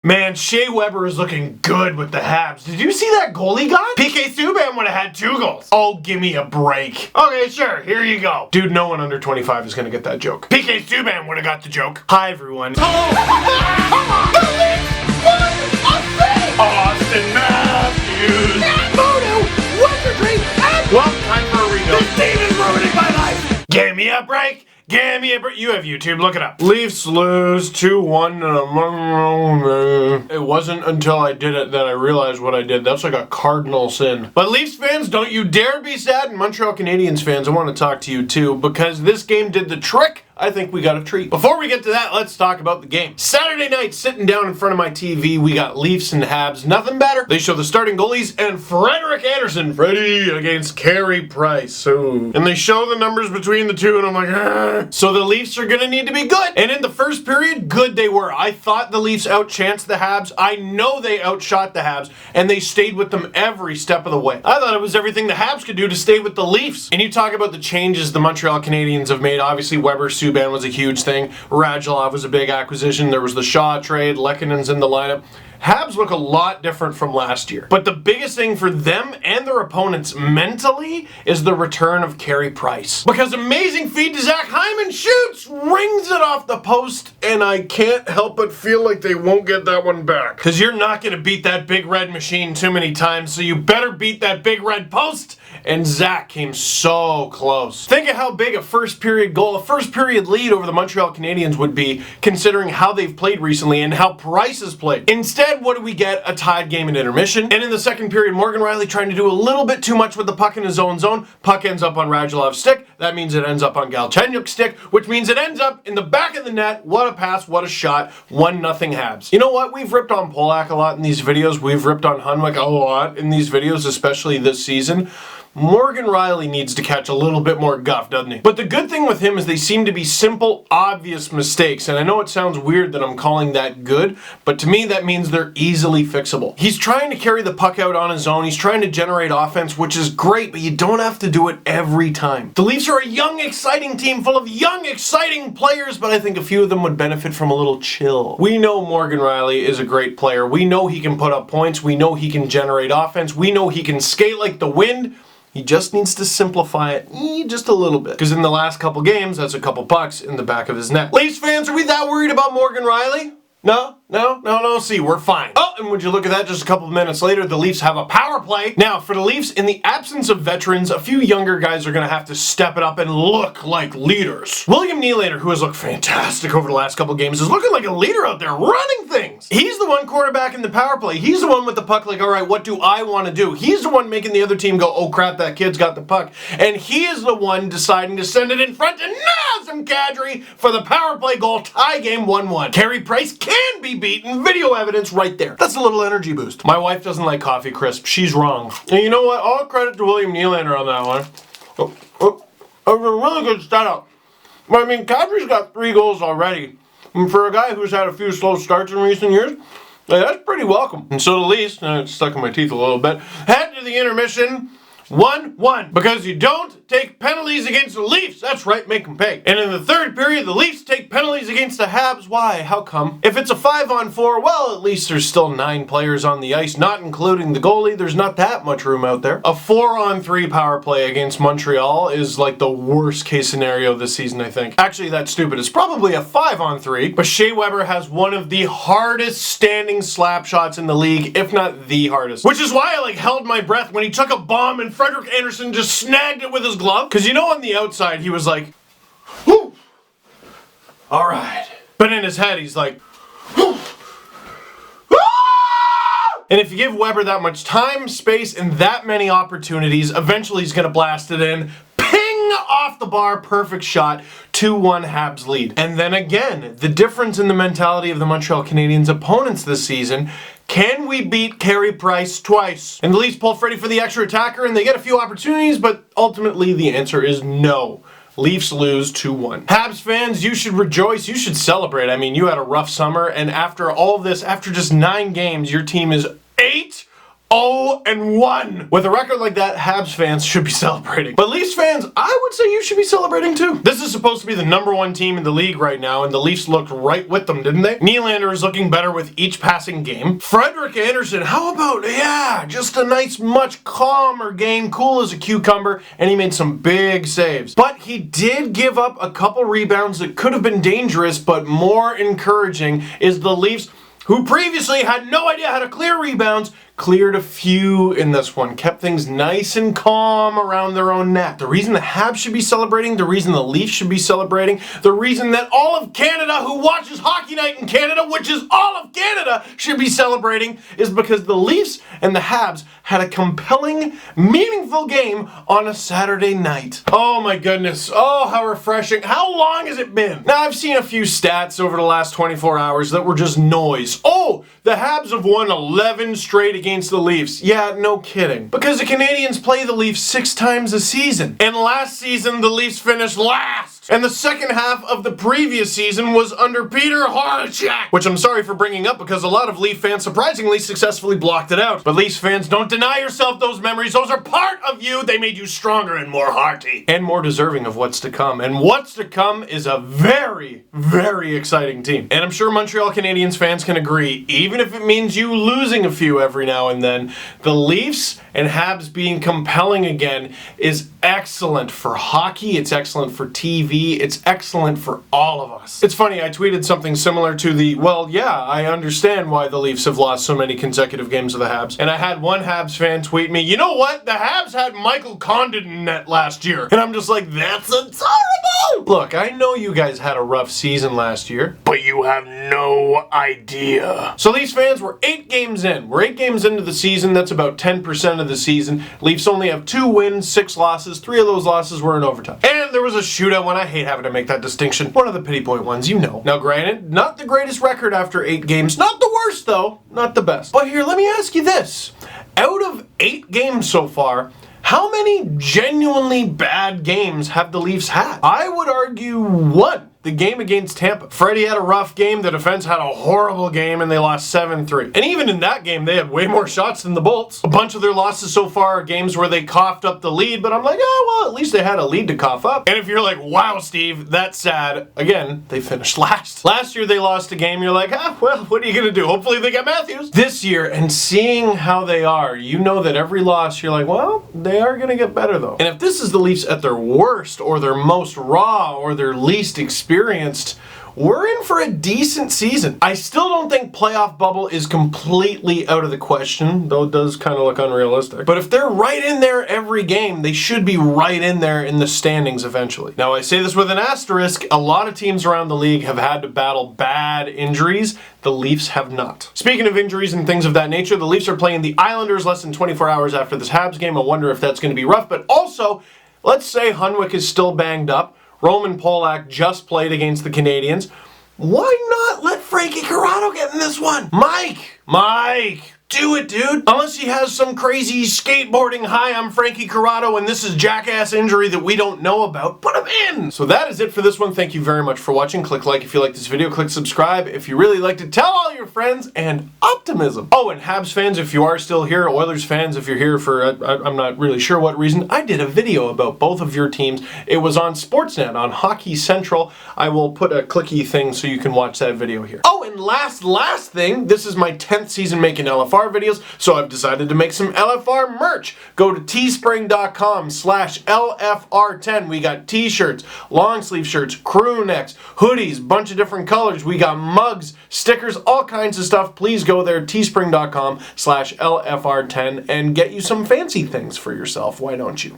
Man, Shea Weber is looking good with the Habs. Did you see that goal he got? PK Subban would have had 2 goals. Oh, give me a break. Okay, sure, here you go. Dude, no one under 25 is gonna get that joke. PK Subban would have got the joke. Hi, everyone. Oh! Austin Matthews! Moto! Wondertree! Well, time for a rebuild. This team is ruining my life! Give me a break! Give me a break. You have YouTube, look it up. Leafs lose 2-1. It wasn't until I did it that I realized what I did. That's like a cardinal sin. But Leafs fans, don't you dare be sad. And Montreal Canadiens fans, I want to talk to you too, because this game did the trick. I think we got a treat. Before we get to that, let's talk about the game. Saturday night, sitting down in front of my TV, we got Leafs and Habs. Nothing better. They show the starting goalies and Frederik Andersen, Freddie, against Carey Price. And they show the numbers between the two, and I'm like, ah. So the Leafs are gonna need to be good. And in the first period, good they were. I thought the Leafs outchanced the Habs. I know they outshot the Habs, and they stayed with them every step of the way. I thought it was everything the Habs could do to stay with the Leafs. And you talk about the changes the Montreal Canadiens have made. Obviously, Weber, Subban was a huge thing. Radulov was a big acquisition. There was the Shaw trade. Lekkonen's in the lineup. Habs look a lot different from last year. But the biggest thing for them and their opponents mentally is the return of Carey Price. Because amazing feed to Zach Hyman shoots, rings it off the post, and I can't help but feel like they won't get that one back. Because you're not going to beat that big red machine too many times, so you better beat that big red post. And Zach came so close. Think of how big a first period goal, a first period lead over the Montreal Canadiens would be, considering how they've played recently and how Price has played. Instead, what do we get? A tied game in intermission. And in the second period, Morgan Rielly trying to do a little bit too much with the puck in his own zone. Puck ends up on Radulov's stick. That means it ends up on Galchenyuk's stick, which means it ends up in the back of the net. What a pass, what a shot. 1-0 Habs. You know what? We've ripped on Polak a lot in these videos. We've ripped on Hunwick a lot in these videos, especially this season. Morgan Rielly needs to catch a little bit more guff, doesn't he? But the good thing with him is they seem to be simple, obvious mistakes. And I know it sounds weird that I'm calling that good, but to me that means they're easily fixable. He's trying to carry the puck out on his own. He's trying to generate offense, which is great, but you don't have to do it every time. The Leafs are a young, exciting team full of young, exciting players, but I think a few of them would benefit from a little chill. We know Morgan Rielly is a great player. We know he can put up points. We know he can generate offense. We know he can skate like the wind. He just needs to simplify it just a little bit. Because in the last couple games, that's a couple pucks in the back of his net. Leafs fans, are we that worried about Morgan Rielly? No. See, we're fine. Oh, and would you look at that, just a couple of minutes later, the Leafs have a power play. Now, for the Leafs, in the absence of veterans, a few younger guys are going to have to step it up and look like leaders. William Nylander, who has looked fantastic over the last couple of games, is looking like a leader out there, running things. He's the one quarterback in the power play. He's the one with the puck like, all right, what do I want to do? He's the one making the other team go, oh crap, that kid's got the puck. And he is the one deciding to send it in front to Nazem Kadri for the power play goal, tie game 1-1. Carey Price can be beaten. Video evidence right there. That's a little energy boost. My wife doesn't like coffee crisp. She's wrong. And you know what? All credit to William Nylander on that one. A really good setup. I mean, Kadri's got 3 goals already. And for a guy who's had a few slow starts in recent years, that's pretty welcome. And so the Leafs, it's stuck in my teeth a little bit, head to the intermission 1-1. Because you don't take penalties against the Leafs. That's right, make them pay. And in the third period, the Leafs take penalties against the Habs. Why? How come? If it's a 5-on-4, well, at least there's still 9 players on the ice, not including the goalie. There's not that much room out there. A 4-on-3 power play against Montreal is like the worst case scenario this season, I think. Actually, that's stupid. It's probably a 5-on-3, but Shea Weber has one of the hardest standing slap shots in the league, if not the hardest. Which is why I held my breath when he took a bomb and Frederik Andersen just snagged it with his glove. Because you know on the outside he was like, whoo, all right. But in his head he's like, whoo, ah! And if you give Weber that much time, space, and that many opportunities, eventually he's going to blast it in. Ping! Off the bar, perfect shot. 2-1 Habs lead. And then again, the difference in the mentality of the Montreal Canadiens opponents this season. Can we beat Carey Price twice? And the Leafs pull Freddie for the extra attacker, and they get a few opportunities, but ultimately the answer is no. Leafs lose 2-1. Habs fans, you should rejoice. You should celebrate. I mean, you had a rough summer, and after all this, after just 9 games, your team is 8-0. 0-1. With a record like that, Habs fans should be celebrating. But Leafs fans, I would say you should be celebrating too. This is supposed to be the #1 team in the league right now, and the Leafs looked right with them, didn't they? Nylander is looking better with each passing game. Frederik Andersen, how about, just a nice, much calmer game, cool as a cucumber, and he made some big saves. But he did give up a couple rebounds that could have been dangerous, but more encouraging is the Leafs, who previously had no idea how to clear rebounds, cleared a few in this one, kept things nice and calm around their own net. The reason the Habs should be celebrating, the reason the Leafs should be celebrating, the reason that all of Canada who watches Hockey Night in Canada, which is all of Canada, should be celebrating is because the Leafs and the Habs had a compelling, meaningful game on a Saturday night. Oh my goodness. Oh, how refreshing. How long has it been? Now, I've seen a few stats over the last 24 hours that were just noise. Oh, the Habs have won 11 straight against the Leafs. Yeah, no kidding. Because the Canadiens play the Leafs 6 times a season. And last season, the Leafs finished last. And the second half of the previous season was under Peter Horachek, which I'm sorry for bringing up because a lot of Leaf fans surprisingly successfully blocked it out. But Leafs fans, don't deny yourself those memories. Those are part of you. They made you stronger and more hearty. And more deserving of what's to come. And what's to come is a very, very exciting team. And I'm sure Montreal Canadiens fans can agree, even if it means you losing a few every now and then, the Leafs and Habs being compelling again is excellent for hockey. It's excellent for TV. It's excellent for all of us. It's funny, I tweeted something similar to the, I understand why the Leafs have lost so many consecutive games of the Habs. And I had one Habs fan tweet me, you know what? The Habs had Michael Condon in net last year. And I'm just like, that's adorable! Look, I know you guys had a rough season last year, but you have no idea. So Leafs fans, we're 8 games in. We're 8 games into the season. That's about 10% of the season. Leafs only have 2 wins, 6 losses. 3 of those losses were in overtime. And there was a shootout one. I hate having to make that distinction. One of the pity point ones, you know. Now granted, not the greatest record after 8 games. Not the worst though. Not the best. But here, let me ask you this. Out of 8 games so far, how many genuinely bad games have the Leafs had? I would argue 1. The game against Tampa. Freddie had a rough game, the defense had a horrible game, and they lost 7-3. And even in that game, they had way more shots than the Bolts. A bunch of their losses so far are games where they coughed up the lead, but I'm like, at least they had a lead to cough up. And if you're like, wow, Steve, that's sad, again, they finished last. Last year they lost a game, you're like, what are you gonna do? Hopefully they get Matthews. This year, and seeing how they are, you know that every loss, you're like, they are gonna get better though. And if this is the Leafs at their worst, or their most raw, or their least experienced, we're in for a decent season. I still don't think playoff bubble is completely out of the question, though it does kind of look unrealistic. But if they're right in there every game, they should be right in there in the standings eventually. Now, I say this with an asterisk. A lot of teams around the league have had to battle bad injuries. The Leafs have not. Speaking of injuries and things of that nature, the Leafs are playing the Islanders less than 24 hours after this Habs game. I wonder if that's going to be rough. But also, let's say Hunwick is still banged up. Roman Polak just played against the Canadiens. Why not let Frankie Corrado get in this one? Mike, do it, dude. Unless he has some crazy skateboarding, hi, I'm Frankie Corrado, and this is jackass injury that we don't know about. Put him in! So that is it for this one. Thank you very much for watching. Click like if you like this video. Click subscribe if you really liked it. Tell all your friends, and optimism. Oh, and Habs fans, if you are still here, Oilers fans, if you're here for, I'm not really sure what reason, I did a video about both of your teams. It was on Sportsnet, on Hockey Central. I will put a clicky thing so you can watch that video here. Oh, and last thing, this is my 10th season making LFR videos, so I've decided to make some LFR merch. Go to teespring.com/LFR10. We got t-shirts, long sleeve shirts, crew necks, hoodies, bunch of different colors. We got mugs, stickers, all kinds of stuff. Please go there, teespring.com/LFR10, and get you some fancy things for yourself. Why don't you?